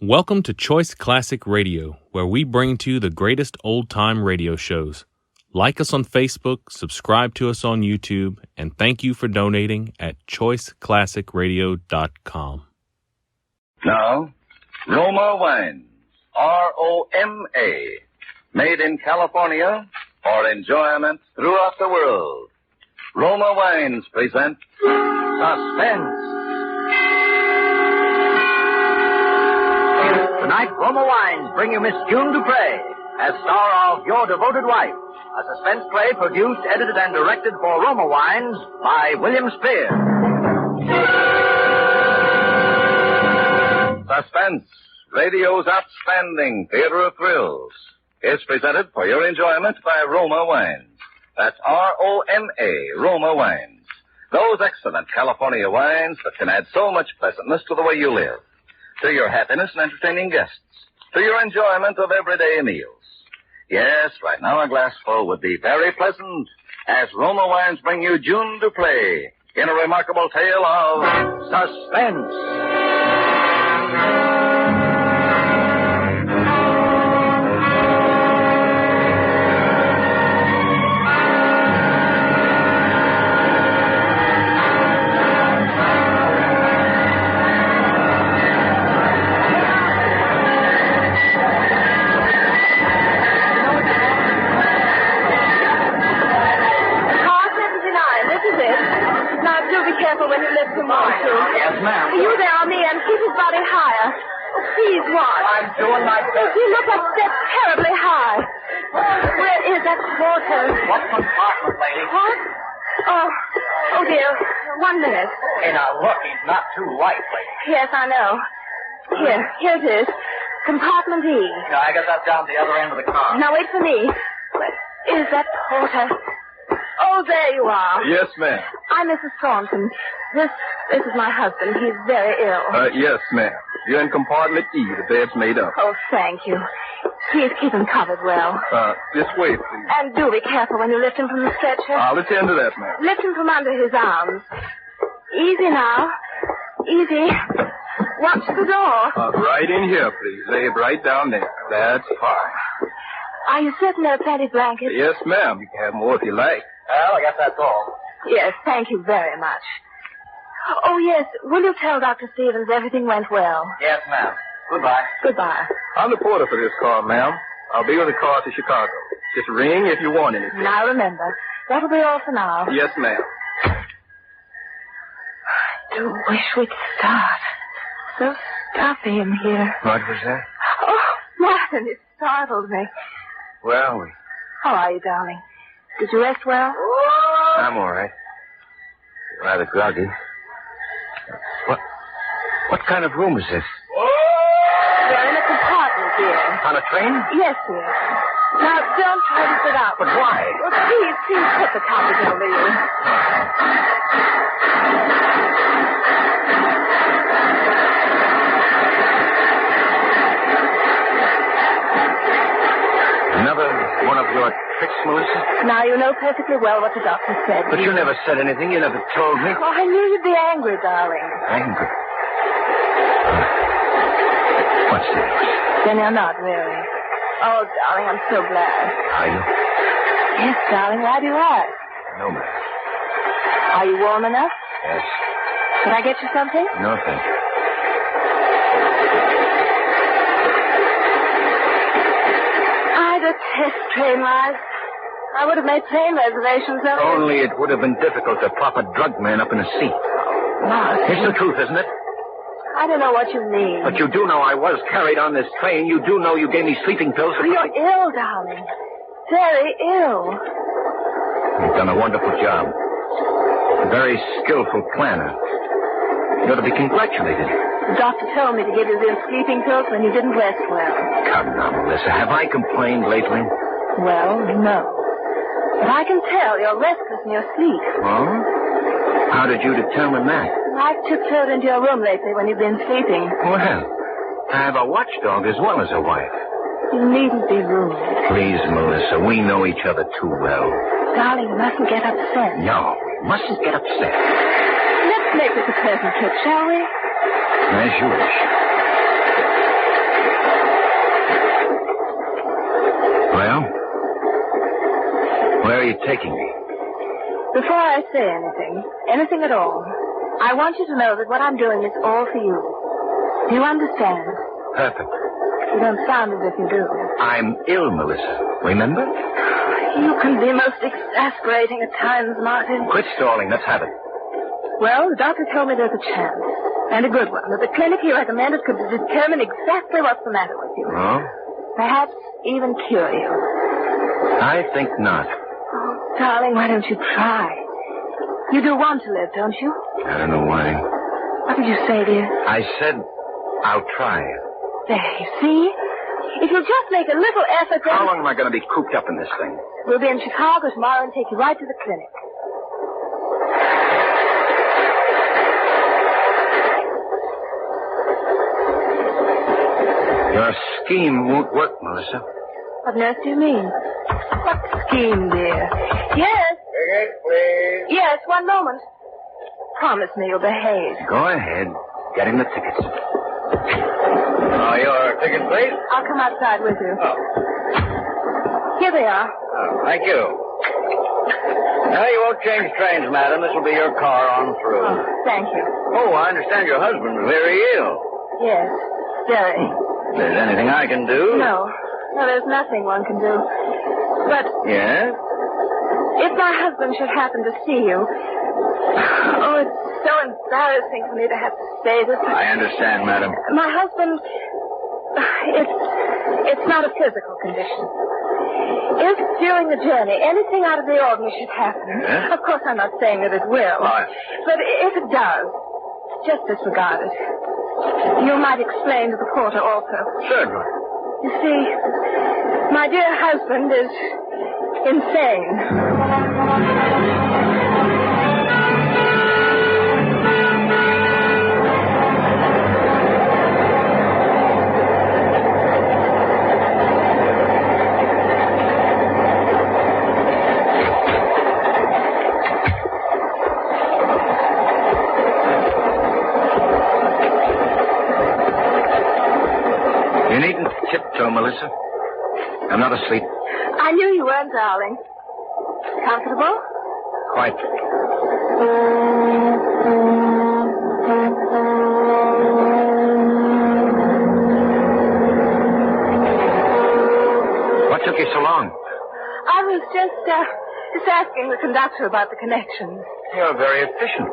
Welcome to Choice Classic Radio, where we bring to you the greatest old-time radio shows. Like us on Facebook, subscribe to us on YouTube, and thank you for donating at choiceclassicradio.com. Now, Roma Wines, R-O-M-A, made in California for enjoyment throughout the world. Roma Wines present Suspense. Tonight, Roma Wines bring you Miss June Dupre as star of Your Devoted Wife, a suspense play produced, edited, and directed for Roma Wines by William Spear. Suspense, radio's outstanding theater of thrills, is presented for your enjoyment by Roma Wines. That's R-O-M-A, Roma Wines. Those excellent California wines that can add so much pleasantness to the way you live, to your happiness and entertaining guests, to your enjoyment of everyday meals. Yes, right now a glassful would be very pleasant as Roma Wines bring you June Dupre in a remarkable tale of suspense. When you lift him on, Yes, ma'am. You there on the end. Keep his body higher. Please watch. I'm doing my best. You look upset terribly high. Where is that porter? What compartment, lady? What? Oh, dear. 1 minute. Hey, now, look, he's not too light, lady. Yes, I know. Here it is. Compartment E. Yeah, I got that down the other end of the car. Now, wait for me. Where is that porter? Oh, there you are. Yes, ma'am. I'm Mrs. Thornton. This is my husband. He's very ill. Yes, ma'am. You're in compartment E. The bed's made up. Oh, thank you. Please keep him covered well. This way, please. And do be careful when you lift him from the stretcher. I'll attend to that, ma'am. Lift him from under his arms. Easy now. Easy. Watch the door. Right in here, please. Lay it right down there. That's fine. Are you certain there are plenty of blankets? Yes, ma'am. You can have more if you like. Well, I guess that's all. Yes, thank you very much. Oh, yes. Will you tell Dr. Stevens everything went well? Yes, ma'am. Goodbye. Goodbye. I'm the porter for this car, ma'am. I'll be with the car to Chicago. Just ring if you want anything. Now remember, that'll be all for now. Yes, ma'am. I do wish we'd start. So stuffy in here. What was that? Oh, Martin, it startled me. Well, How are you, darling? Did you rest well? I'm all right. Rather groggy. What kind of room is this? We're in a compartment, dear. On a train? Yes, dear. Now, don't try to sit up. But why? Well, please put the covers over you. Another one of your tricks, Melissa? Now, you know perfectly well what the doctor said. But you never said anything. You never told me. Oh, I knew you'd be angry, darling. Angry. What's the news? Then you're not, really. Oh, darling, I'm so glad. Are you? Yes, darling, why do you ask? No, ma'am. Are you warm enough? Yes. Can I get you something? No, thank you. I detest train rides. I would have made train reservations. Only it would have been difficult to prop a drug man up in a seat. Martin. It's the truth, isn't it? I don't know what you mean. But you do know I was carried on this train. You do know you gave me sleeping pills. Oh, you're ill, darling. Very ill. You've done a wonderful job. A very skillful planner. You ought to be congratulated. The doctor told me to give you those sleeping pills when you didn't rest well. Come now, Melissa. Have I complained lately? Well, no. But I can tell you're restless in your sleep. Oh? How did you determine that? I've tiptoed into your room lately when you've been sleeping. Well, I have a watchdog as well as a wife. You needn't be rude. Please, Melissa, we know each other too well. Darling, you mustn't get upset. No, we mustn't get upset. Let's make this a pleasant trip, shall we? As you wish. you taking me? Before I say anything at all, I want you to know that what I'm doing is all for you. Do you understand? Perfect. You don't sound as if you do. I'm ill, Melissa. Remember? You can be most exasperating at times, Martin. Quit stalling. Let's have it. Well, the doctor told me there's a chance, and a good one, that the clinic he recommended could determine exactly what's the matter with you. Oh? Perhaps even cure you. I think not. Oh, darling, why don't you try? You do want to live, don't you? I don't know why. What did you say, dear? I said I'll try. There, you see? If you'll just make a little effort, then... How long am I going to be cooped up in this thing? We'll be in Chicago tomorrow and take you right to the clinic. Your scheme won't work, Melissa. What nurse do you mean? What scheme, dear? Yes? Ticket, please. Yes, one moment. Promise me you'll behave. Go ahead. Get him the tickets. Oh, your ticket, please? I'll come outside with you. Oh. Here they are. Oh, thank you. No, you won't change trains, madam. This will be your car on through. Oh, thank you. Oh, I understand your husband is very ill. Yes, very. If there's anything I can do. No, there's nothing one can do. But Yes? if my husband should happen to see you... Oh, it's so embarrassing for me to have to say this. I understand, madam. My husband... It's not a physical condition. If during the journey anything out of the ordinary should happen... Yes? Of course, I'm not saying that it will. Oh, But if it does, just disregard it. You might explain to the porter also. certainly. You see, my dear husband is insane. You needn't tiptoe, Melissa. I'm not asleep. I knew you weren't, darling. Comfortable? Quite. What took you so long? I was just asking the conductor about the connections. You're very efficient.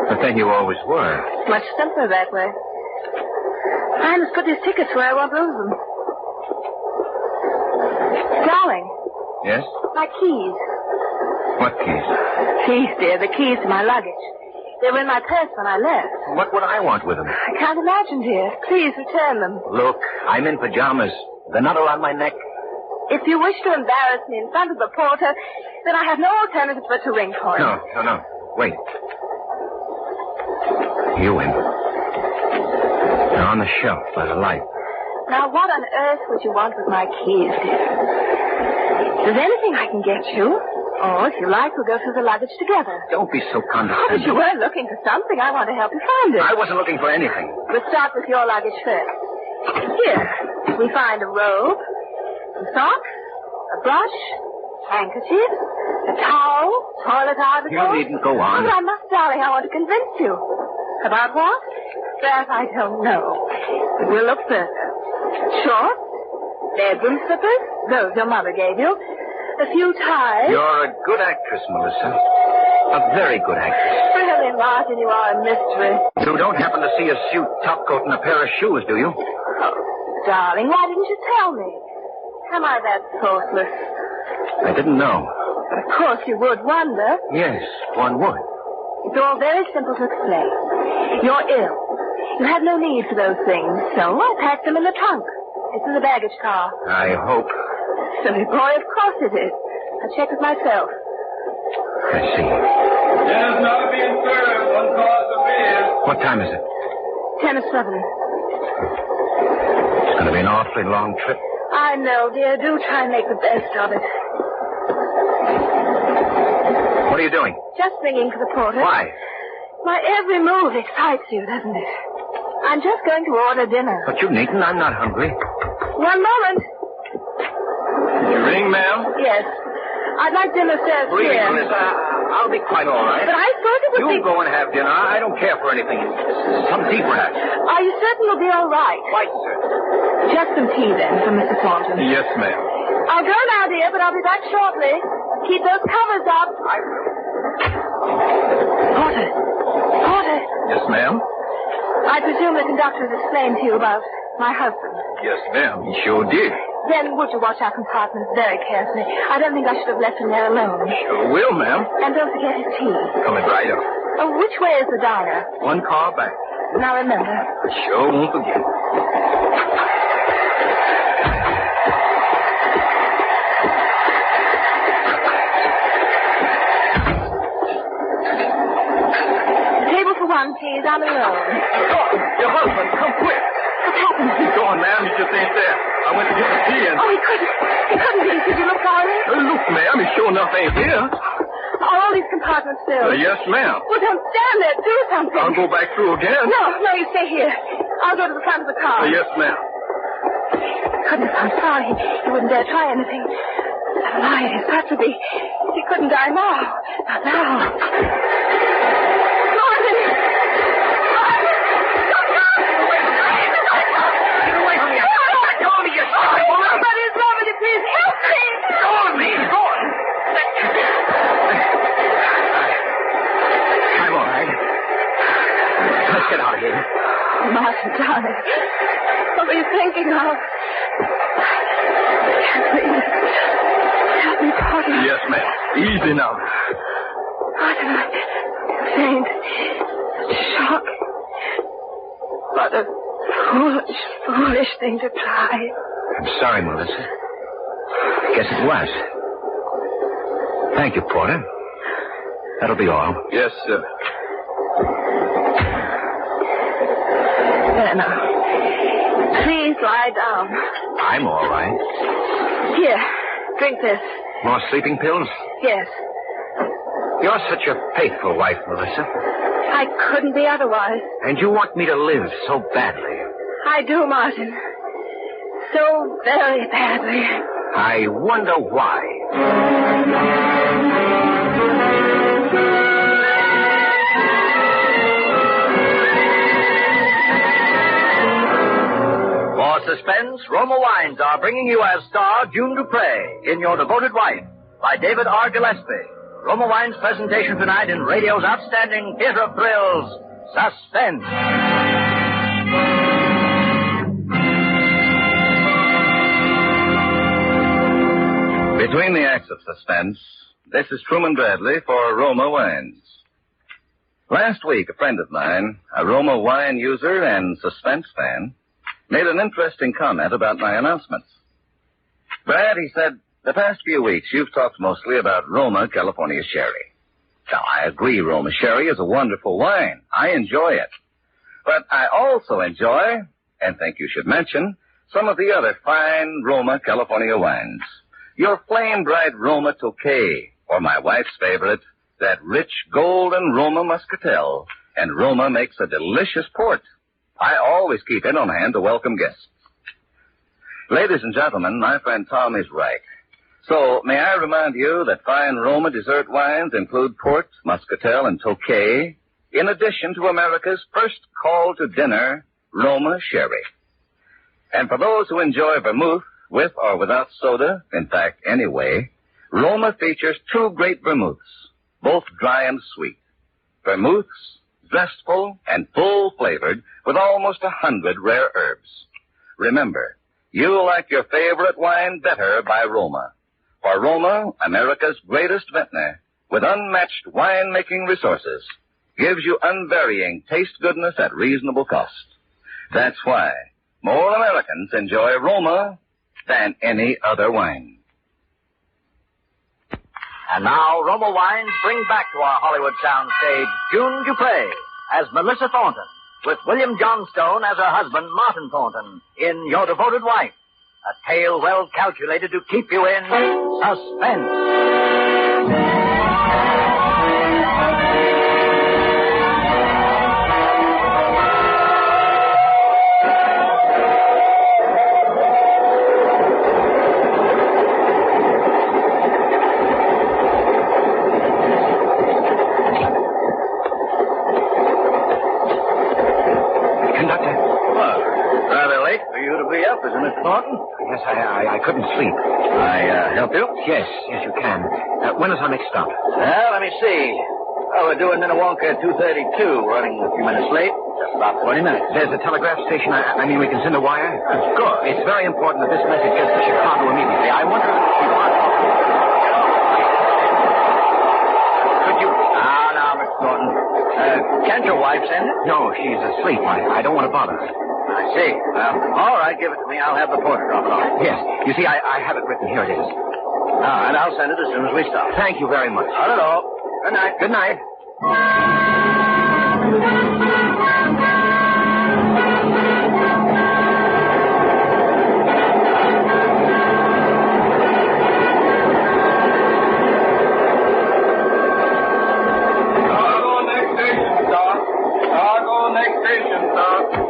But then you always were. It's much simpler that way. I must put these tickets where I won't lose them. Darling, Yes? my keys. What keys? Keys, dear, the keys to my luggage. They were in my purse when I left. What would I want with them? I can't imagine, dear. Please return them. Look, I'm in pajamas. They're not around my neck. If you wish to embarrass me in front of the porter, then I have no alternative but to ring for him. No. Wait. You in. They're on the shelf by the light. Now, what on earth would you want with my keys, dear? If there's anything I can get you, or if you like, we'll go through the luggage together. Don't be so Oh, but condescending. you were looking for something. I want to help you find it. I wasn't looking for anything. We'll start with your luggage first. Here, we find a robe, some socks, a brush, handkerchief, a towel, toilet article. You needn't go on. Oh, but I must, darling. I want to convince you. About what? That I don't know. But we'll look further. Shorts, bedroom slippers, those your mother gave you, a few ties. You're a good actress, Melissa. A very good actress. Really, Martin, you are a mystery. You don't happen to see a suit, topcoat, and a pair of shoes, do you? Oh, darling, why didn't you tell me? Am I that thoughtless? I didn't know. But of course you would wonder. Yes, one would. It's all very simple to explain. You're ill. You had no need for those things, so I packed them in the trunk. It's in the baggage car. I hope. Silly boy, of course it is. I checked it myself. I see. Yes, not being served. One cause of beer. What time is it? 10:07. It's going to be an awfully long trip. I know, dear. Do try and make the best of it. What are you doing? Just ringing for the porter. Why? My every move excites you, doesn't it? I'm just going to order dinner. But you needn't. I'm not hungry. One moment. You ring, ma'am? Yes. I'd like dinner served Really, here. Melissa, I'll be quite all right. But I thought it would be... You go and have dinner. I don't care for anything. Some tea, perhaps. Are you certain you'll be all right? Quite certain. Just some tea, then, for Mr. Thornton. Yes, ma'am. I'll go now, dear, but I'll be back shortly. Keep those covers up. I will. Porter. Porter. Yes, ma'am. I presume the conductor has explained to you about my husband. Yes, ma'am. He sure did. Then would you watch our compartments very carefully? I don't think I should have left him there alone. Sure will, ma'am. And don't forget his tea. Coming right up. Oh, which way is the diner? One car back. Now remember. Sure won't forget. Table for one, please. I'm alone. Your husband, come quick. What's happened? He's gone, ma'am. He just ain't there. I went to get the tea and... Oh, he couldn't. He couldn't be. Did you look for him? Look, ma'am, he sure enough ain't here. Are all these compartments filled? Yes, ma'am. Well, don't stand there. Do something. I'll go back through again. No, you stay here. I'll go to the front of the car. Yes, ma'am. Goodness, I'm sorry. He wouldn't dare try anything. That lie, it has got to be. He couldn't die now. Not now. Martin! Get away from me. Let go of me, you sorry woman. Somebody's loving you. Please help me. Go of me. Go on. I'm all right. Let's get out of here. Martin, darling. What were you thinking of? I can't breathe. Help me, Porter. Yes, ma'am. Easy now. Martin, I'm faint. Shock. What a foolish thing to try. I'm sorry, Melissa. Guess it was. Thank you, Porter. That'll be all. Yes, sir. There now. Please lie down. I'm all right. Here, drink this. More sleeping pills? Yes. You're such a faithful wife, Melissa. I couldn't be otherwise. And you want me to live so badly. I do, Martin. So very badly. I wonder why. For Suspense, Roma Wines are bringing you as star June Dupre in Your Devoted Wife by David R. Gillespie. Roma Wines' presentation tonight in radio's outstanding theater of thrills, Suspense. Between the acts of Suspense, this is Truman Bradley for Roma Wines. Last week, a friend of mine, a Roma wine user and Suspense fan, made an interesting comment about my announcements. Brad, he said, the past few weeks you've talked mostly about Roma California Sherry. Now, I agree Roma Sherry is a wonderful wine. I enjoy it. But I also enjoy, and think you should mention, some of the other fine Roma California wines. Your flame-bright Roma Tokay, or my wife's favorite, that rich golden Roma Muscatel, and Roma makes a delicious port. I always keep it on hand to welcome guests. Ladies and gentlemen, my friend Tom is right. So, may I remind you that fine Roma dessert wines include port, Muscatel, and Tokay, in addition to America's first call to dinner, Roma Sherry. And for those who enjoy vermouth, with or without soda, in fact, anyway, Roma features two great vermouths, both dry and sweet. Vermouths, zestful and full-flavored, with almost 100 rare herbs. Remember, you'll like your favorite wine better by Roma. For Roma, America's greatest vintner, with unmatched wine-making resources, gives you unvarying taste goodness at reasonable cost. That's why more Americans enjoy Roma than any other wine. And now, Roma Wines bring back to our Hollywood soundstage June Dupre as Melissa Thornton, with William Johnstone as her husband, Martin Thornton, in Your Devoted Wife. A tale well calculated to keep you in suspense. late for you to be up, isn't it, Thornton? Yes, I couldn't sleep. I help you? Yes, you can. When is our next stop? Well, let me see. Oh, we're doing Minnewanka 232, running a few minutes late. Just about 20 minutes. There's a telegraph station. I mean, we can send a wire? Good. It's very important that this message gets to Chicago immediately. I wonder if you want... Could you... Now, Miss Thornton. Can't your wife send it? No, she's asleep. I don't want to bother her. I see. Well, all right, give it to me. I'll have the porter drop it off. Yes. You see, I have it written. Here it is. And I'll send it as soon as we stop. Thank you very much. Not at all. Good night. Good night.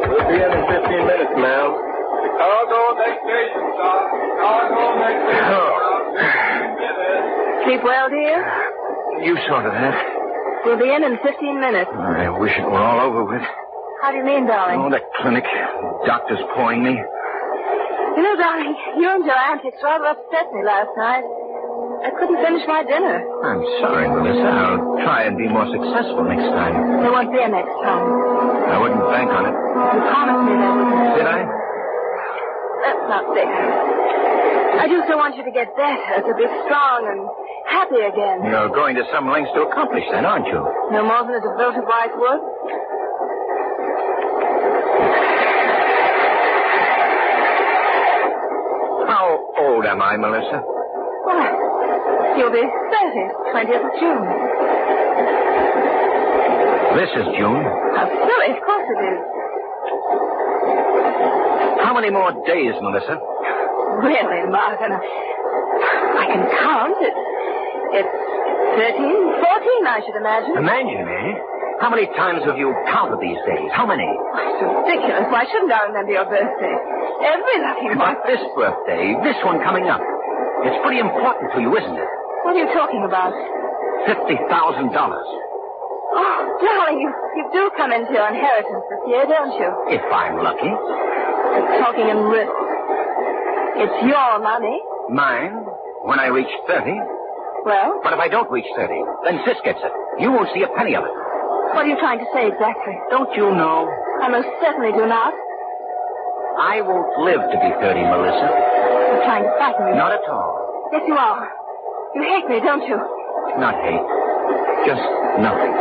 We'll be in 15 minutes, ma'am. Chicago, next station, stop. Chicago, next station, stop. Sleep well, dear? You sorted that. We'll be in 15 minutes. I wish it were all over with. How do you mean, darling? Oh, the clinic. Doctors pouring me. You know, darling, you and your antics rather upset me last night. I couldn't finish my dinner. I'm sorry, Melissa. I'll try and be more successful next time. There won't be a next time. I wouldn't bank on it. You promised me there wouldn't. Did I? That's not fair. I do so want you to get better, to be strong and happy again. You're going to some lengths to accomplish that, aren't you? No more than a devoted wife would. How old am I, Melissa? Why, you'll be 30, 20th of June. This is June. How silly, of course it is. How many more days, Melissa? Really, Martin, I can count. It's 13, 14, I should imagine. Imagine, eh? How many times have you counted these days? How many? It's ridiculous. Why shouldn't I remember your birthday? Every lucky one. But this birthday, this one coming up, it's pretty important to you, isn't it? What are you talking about? $50,000. Oh, darling, you do come into your inheritance this year, don't you? If I'm lucky. You're talking in risk. It's your money. Mine, when I reach 30. Well? But if I don't reach 30, then Sis gets it. You won't see a penny of it. What are you trying to say exactly? Don't you know? I most certainly do not. I won't live to be 30, Melissa. You're trying to frighten me. Not at all. Yes, you are. You hate me, don't you? Not hate. Just nothing.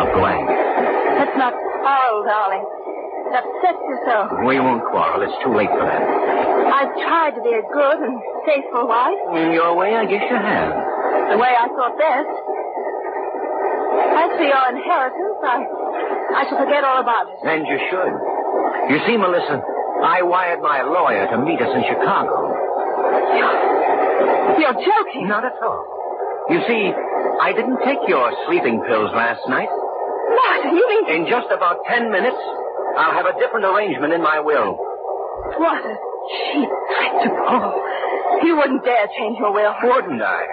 A blank. Let's not quarrel, darling. It upsets you so. We won't quarrel. It's too late for that. I've tried to be a good and faithful wife. In your way, I guess you have. The way I thought best. As for your inheritance, I shall forget all about it. And you should. You see, Melissa, I wired my lawyer to meet us in Chicago. You're joking. Not at all. You see, I didn't take your sleeping pills last night. Martin, you mean... In just about 10 minutes, I'll have a different arrangement in my will. What a cheap trick to pull. You wouldn't dare change your will. Wouldn't I?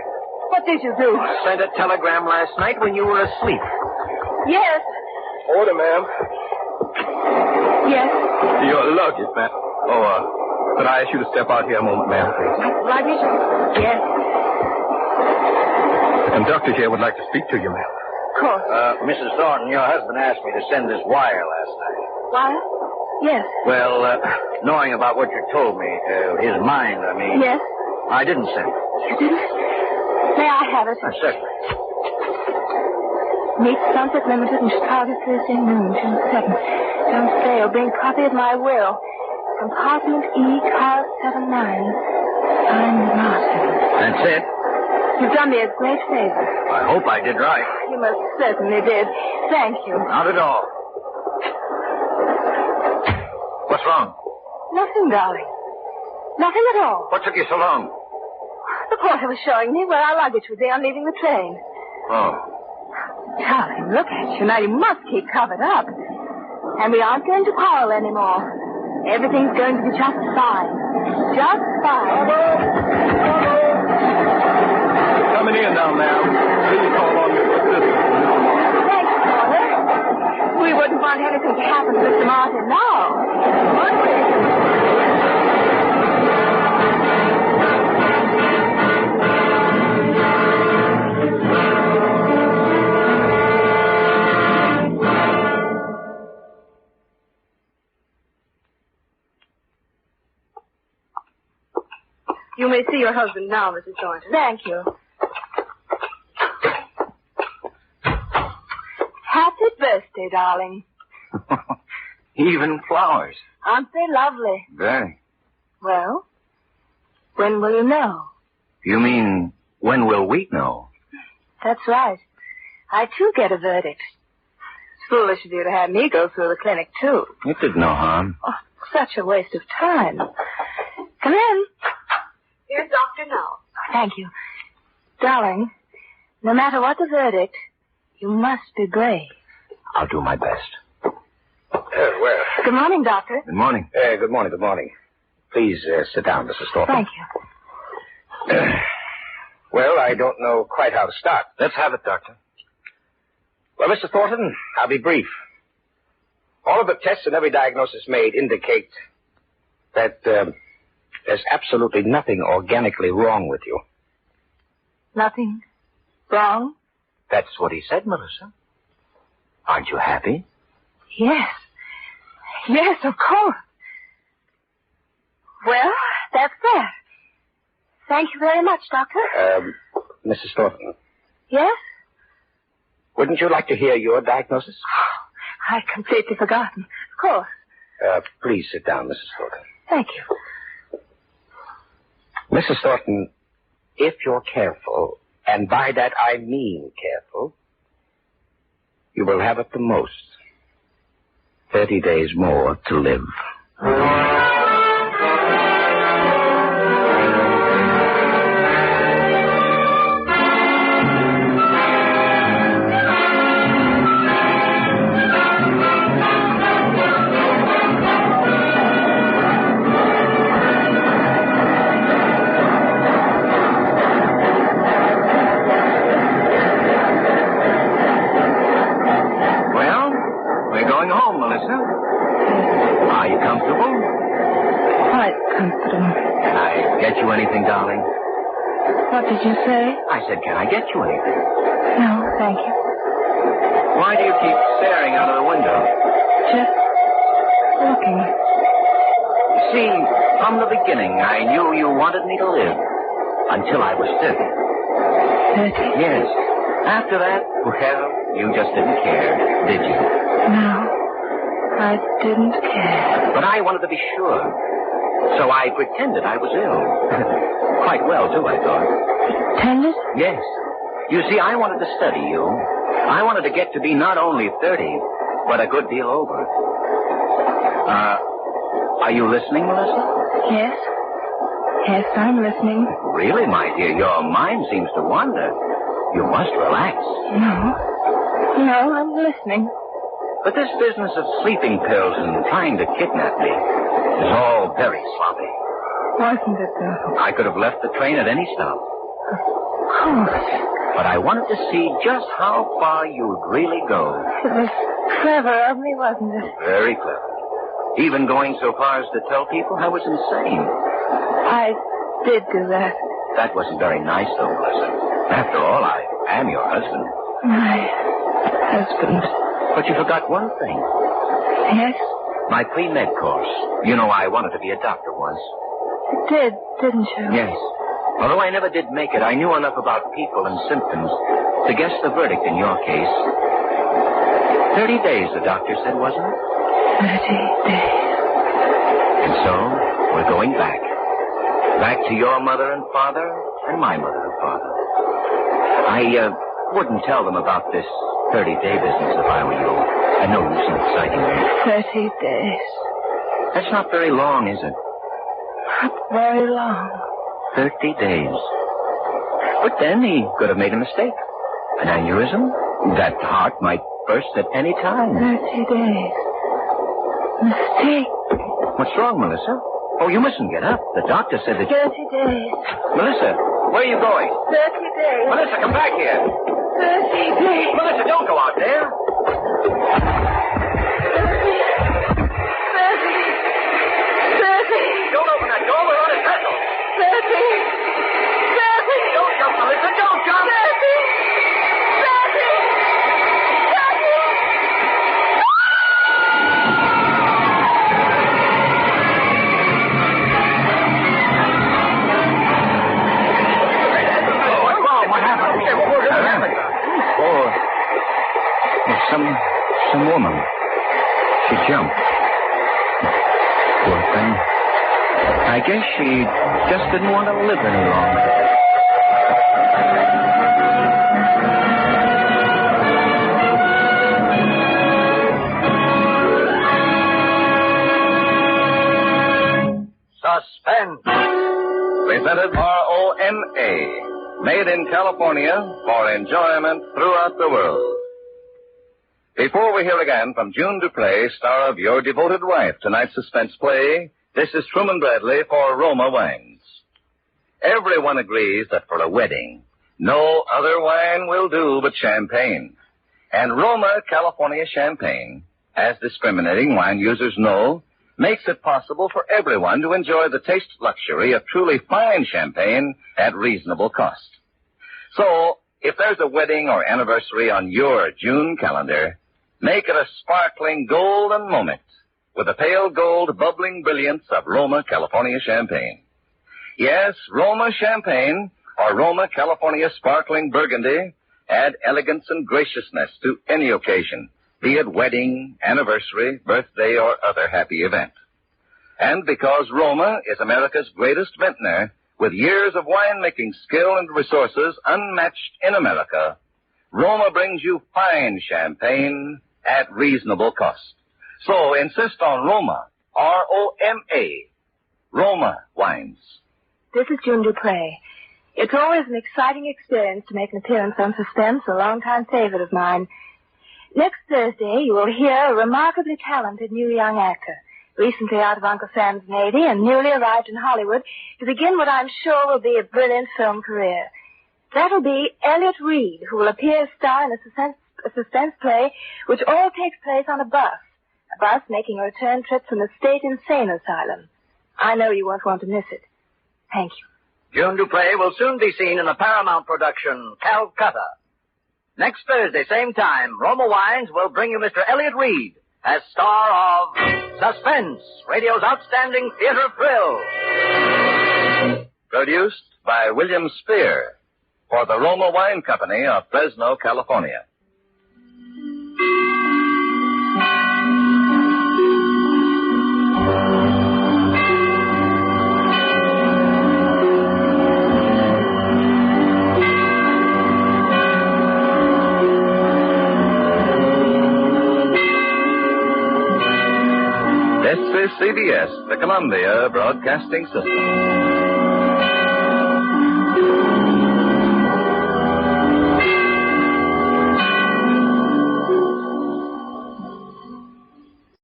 What did you do? Sent a telegram last night when you were asleep. Yes. Order, ma'am. Yes. Your luggage, ma'am. Could I ask you to step out here a moment, ma'am, please? Luggage? Yes. The conductor here would like to speak to you, ma'am. Of course. Mrs. Thornton, your husband asked me to send this wire last night. Wire? Yes. Well, knowing about what you told me, his mind, I mean. Yes. I didn't send it. You didn't? May I have it? Certainly. Meet Sunset Limited in Chicago Thursday noon, June 7th. Don't stay or bring copy of my will. Compartment E, car 79. Signed, Martin. That's it. You've done me a great favor. I hope I did right. You most certainly did. Thank you. Not at all. What's wrong? Nothing, darling. Nothing at all. What took you so long? The porter was showing me where our luggage would be on leaving the train. Oh. Darling, look at you. Now you must keep covered up. And we aren't going to quarrel anymore. Everything's going to be just fine. Just fine. Coming in now, ma'am. Please call on me for assistance. Thanks, porter. We wouldn't want anything to happen to Mr. Martin now, would we? You may see your husband now, Mrs. Thornton. Thank you. Happy birthday, darling. Even flowers. Aren't they lovely? Very. Well, when will you know? You mean, when will we know? That's right. I, too, get a verdict. It's foolish of you to have me go through the clinic, too. It did no harm. Oh, such a waste of time. Come in. Here's Dr. Now. Thank you. Darling, no matter what the verdict, you must be brave. I'll do my best. Well. Good morning, Doctor. Good morning. Good morning, good morning. Please sit down, Mrs. Thornton. Thank you. Well, I don't know quite how to start. Let's have it, Doctor. Well, Mr. Thornton, I'll be brief. All of the tests and every diagnosis made indicate that there's absolutely nothing organically wrong with you. Nothing wrong? That's what he said, Melissa. Aren't you happy? Yes. Yes, of course. Well, that's that. Thank you very much, Doctor. Mrs. Thornton, Yes? wouldn't you like to hear your diagnosis? Oh, I'd completely forgotten. Of course. Please sit down, Mrs. Thornton. Thank you. Mrs. Thornton, if you're careful, and by that I mean careful, you will have at the most 30 days more to live. Well, we're going home, Melissa. Are you comfortable? Quite comfortable. Can I get you anything, darling? What did you say? I said, can I get you anything? No, thank you. Why do you keep staring out of the window? Just looking. You see, from the beginning, I knew you wanted me to live. Until I was 30. 30? Yes. After that, well, you just didn't care, did you? No, I didn't care. But I wanted to be sure. So I pretended I was ill. Quite well, too, I thought. Pretended? Yes. You see, I wanted to study you. I wanted to get to be not only 30, but a good deal over. Are you listening, Melissa? Yes. Yes, I'm listening. Really, my dear, your mind seems to wander. You must relax. No, I'm listening. But this business of sleeping pills and trying to kidnap me is all very sloppy. Wasn't it, though? I could have left the train at any stop. Of course. But I wanted to see just how far you'd really go. It was clever of me, wasn't it? Very clever. Even going so far as to tell people I was insane. I did do that. That wasn't very nice, though, Melissa. After all, I am your husband. My husband. But you forgot one thing. Yes? My pre-med course. You know, I wanted to be a doctor once. You did, didn't you? Yes. Although I never did make it, I knew enough about people and symptoms to guess the verdict in your case. 30 days, the doctor said, wasn't it? 30 days. And so, we're going back. Back to your mother and father and my mother and father. I wouldn't tell them about this 30-day business if I were you. I know it's an exciting one. 30 days. That's not very long, is it? Not very long. 30 days. But then he could have made a mistake. An aneurysm. That heart might burst at any time. 30 days. Mistake. What's wrong, Melissa? Oh, you mustn't get up. The doctor said that... 30 days. Melissa, where are you going? 30 days. Melissa, come back here. 30 days. Melissa, don't go out there. 30. 30. 30. Don't open that door. We're on a vessel. 30. 30. Don't jump, Melissa. Don't jump. 30. 30. 30. handsome woman. She jumped. Poor thing. I guess she just didn't want to live any longer. Suspense. Presented ROMA. Made in California for enjoyment throughout the world. Before we hear again from June Dupree, star of Your Devoted Wife, tonight's suspense play, this is Truman Bradley for Roma Wines. Everyone agrees that for a wedding, no other wine will do but champagne. And Roma California Champagne, as discriminating wine users know, makes it possible for everyone to enjoy the taste luxury of truly fine champagne at reasonable cost. So, if there's a wedding or anniversary on your June calendar, make it a sparkling golden moment with the pale gold bubbling brilliance of Roma California Champagne. Yes, Roma Champagne or Roma California Sparkling Burgundy add elegance and graciousness to any occasion, be it wedding, anniversary, birthday, or other happy event. And because Roma is America's greatest vintner, with years of winemaking skill and resources unmatched in America, Roma brings you fine champagne at reasonable cost. So insist on Roma, R-O-M-A, Roma wines. This is June Dupree. It's always an exciting experience to make an appearance on Suspense, a long-time favorite of mine. Next Thursday, you will hear a remarkably talented new young actor, recently out of Uncle Sam's Navy and newly arrived in Hollywood to begin what I'm sure will be a brilliant film career. That'll be Elliot Reed, who will appear as star in a suspense play which all takes place on a bus making a return trip from the State Insane Asylum. I know you won't want to miss it. Thank you. June Dupree will soon be seen in the Paramount production, Calcutta. Next Thursday, same time, Roma Wines will bring you Mr. Elliot Reed as star of Suspense, radio's outstanding theater thrill. Produced by William Spear for the Roma Wine Company of Fresno, California. This is CBS, the Columbia Broadcasting System.